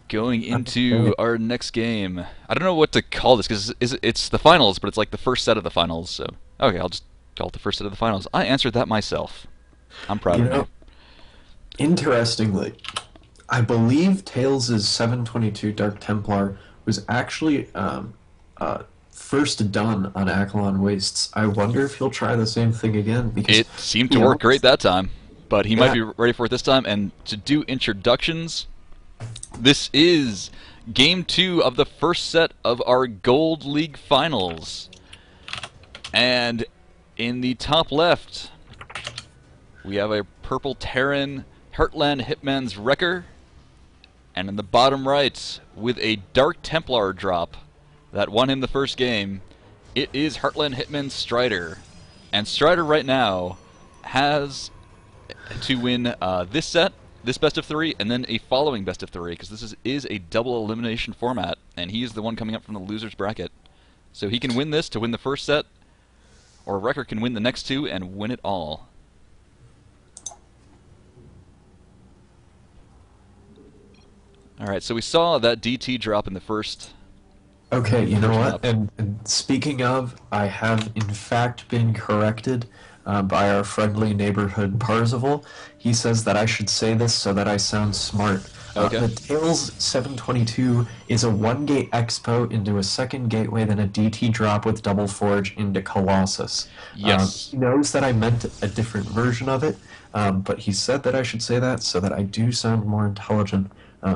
Going into our next game. I don't know what to call this because it's the finals, but it's like the first set of the finals. So okay, I'll just call it the first set of the finals. I answered that myself. I'm proud You of me. know, interestingly, I believe Tails' 722 Dark Templar was actually first done on Akalon Wastes. I wonder if he'll try the same thing again because It seemed to he work great honestly, that time, but he might yeah, be ready for it this time. And to do introductions, this is game 2 of the first set of our Gold League finals. And in the top left, we have a purple Terran Heartland Hitman's Wrecker. And in the bottom right, with a Dark Templar drop that won him the first game, it is Heartland Hitman's Strider. And Strider right now has to win this set, this best of 3, and then a following best of 3, because this is a double elimination format, and he is the one coming up from the loser's bracket. So he can win this to win the first set, or Wrecker can win the next 2 and win it all. Alright, so we saw that DT drop in the first. okay, you know First what? up. And speaking of, I have in fact been corrected by our friendly neighborhood Parzival. He says that I should say this so that I sound smart. Okay. The Tails 722 is a one-gate expo into a second gateway, then a DT drop with double forge into Colossus. Yes. He knows that I meant a different version of it, but he said that I should say that so that I do sound more intelligent.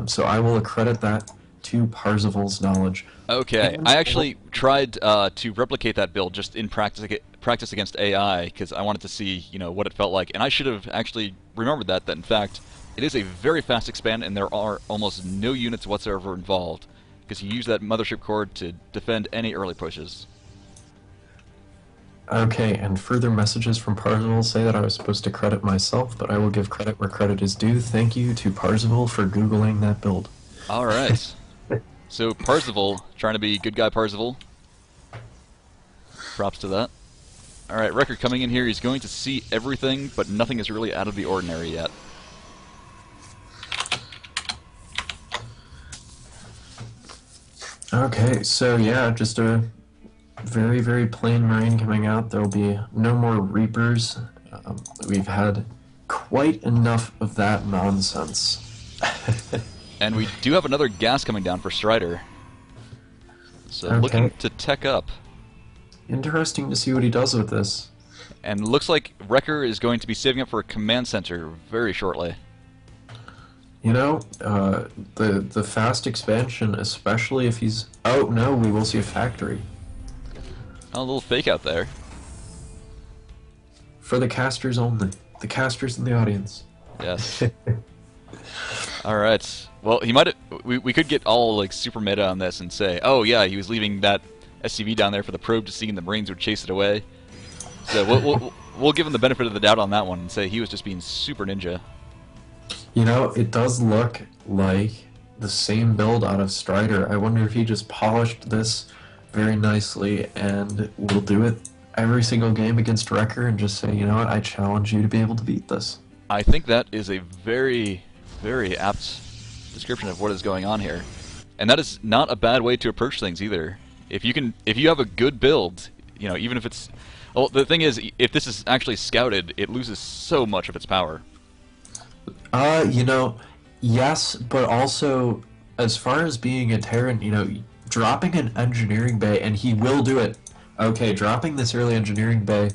So I will accredit that to Parzival's knowledge. Okay, And I actually tried to replicate that build just in practice against AI because I wanted to see, what it felt like, and I should have actually remembered that in fact it is a very fast expand and there are almost no units whatsoever involved because you use that mothership core to defend any early pushes. Okay, and further messages from Parzival say that I was supposed to credit myself, but I will give credit where credit is due. Thank you to Parzival for Googling that build. All right, so Parzival trying to be good guy Parzival. Props to that. All right, Wrecker coming in here. He's going to see everything, but nothing is really out of the ordinary yet. Okay, so yeah, just a very, very plain Marine coming out. There'll be no more Reapers. We've had quite enough of that nonsense. And we do have another gas coming down for Strider. So Okay. looking to tech up. Interesting to see what he does with this. And looks like Wrecker is going to be saving up for a command center very shortly. You know, the fast expansion, especially if he's... Oh, no, we will see a factory. Oh, a little fake out there. For the casters only. The casters in the audience. Yes. Alright. Well, he might we could get all like super meta on this and say, oh yeah, he was leaving that SCV down there for the probe to see and the Marines would chase it away. So we'll give him the benefit of the doubt on that one and say he was just being super ninja. You know, it does look like the same build out of Strider. I wonder if he just polished this very nicely and will do it every single game against Wrecker and just say, you know what, I challenge you to be able to beat this. I think that is a very, very apt description of what is going on here. And that is not a bad way to approach things either. If you have a good build, even if it's... Well, the thing is, if this is actually scouted, it loses so much of its power. You know, yes, but also, as far as being a Terran, dropping an engineering bay, and he will do it. Okay, dropping this early engineering bay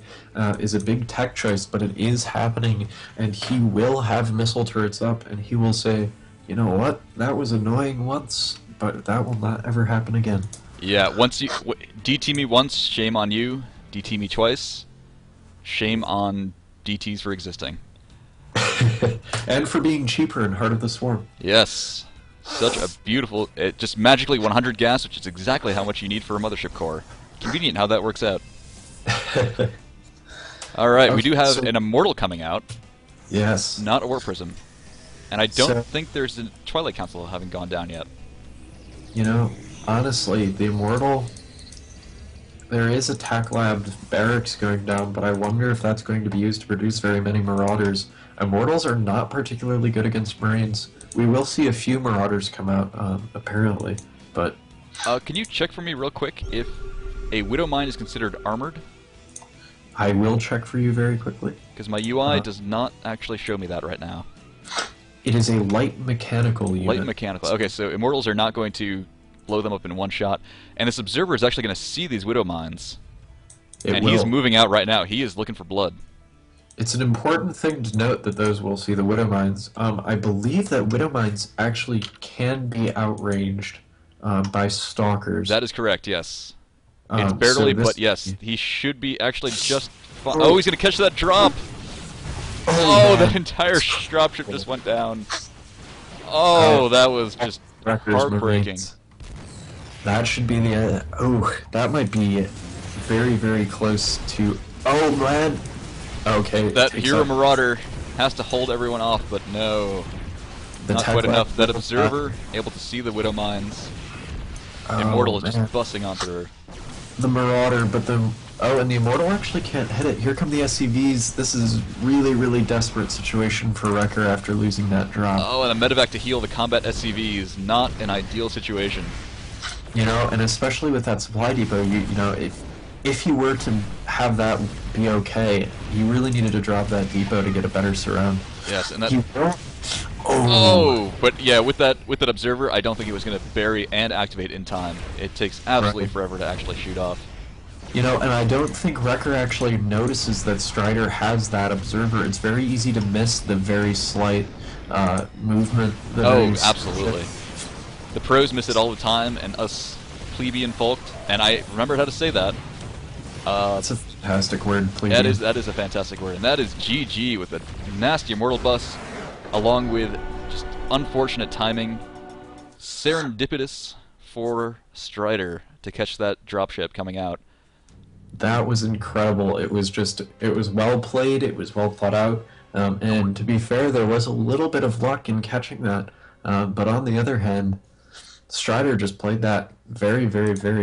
is a big tech choice, but it is happening, and he will have missile turrets up, and he will say, you know what, that was annoying once, but that will not ever happen again. Yeah, once you DT me once, shame on you. DT me twice, shame on DTs for existing. And for being cheaper in Heart of the Swarm. Yes. Such a beautiful... just magically 100 gas, which is exactly how much you need for a mothership core. Convenient how that works out. Alright, we do have so- an Immortal coming out, Yes. not a Warp Prism. And I don't So- think there's a Twilight Council having gone down yet. You know, honestly, the Immortal... There is a Tac Lab barracks going down, but I wonder if that's going to be used to produce very many Marauders. Immortals are not particularly good against Marines. We will see a few Marauders come out, apparently, but... Can you check for me real quick if a Widow Mine is considered armored? I will check for you very quickly. Because my UI does not actually show me that right now. It is a light mechanical unit. Light mechanical. Okay, so Immortals are not going to blow them up in one shot. And this Observer is actually going to see these Widow Mines. He's moving out right now. He is looking for blood. It's an important thing to note that those will see the Widow Mines. I believe that Widow Mines actually can be outranged by Stalkers. That is correct, yes. It's barely, but yes, he should be actually just fine. Oh, he's going to catch that drop! Oh, that entire dropship just went down. Oh, that was just heartbreaking. That should be the... that might be very, very close to... Oh, man! Okay. That Hero Marauder has to hold everyone off, but no. Not quite enough. That Observer, able to see the Widow Mines. Immortal is just busting onto her. The Marauder, but the... Oh, and the Immortal actually can't hit it. Here come the SCVs. This is really, really desperate situation for Wrecker after losing that drop. Oh, and a medevac to heal the combat SCVs. Not an ideal situation. You know, and especially with that supply depot, you know, if you were to have that be okay, you really needed to drop that depot to get a better surround. Yes, and that... Oh, but yeah, with that Observer, I don't think it was going to bury and activate in time. It takes absolutely forever to actually shoot off. You know, and I don't think Wrecker actually notices that Strider has that Observer. It's very easy to miss the very slight movement. Oh, absolutely. The pros miss it all the time, and us plebeian folk, and I remembered how to say that. That's a fantastic word, plebeian. That is a fantastic word, and that is GG with a nasty Immortal bus, along with just unfortunate timing, serendipitous for Strider to catch that dropship coming out. That was incredible. It was well played, it was well thought out, and to be fair, there was a little bit of luck in catching that, but on the other hand, Strider just played that very, very, very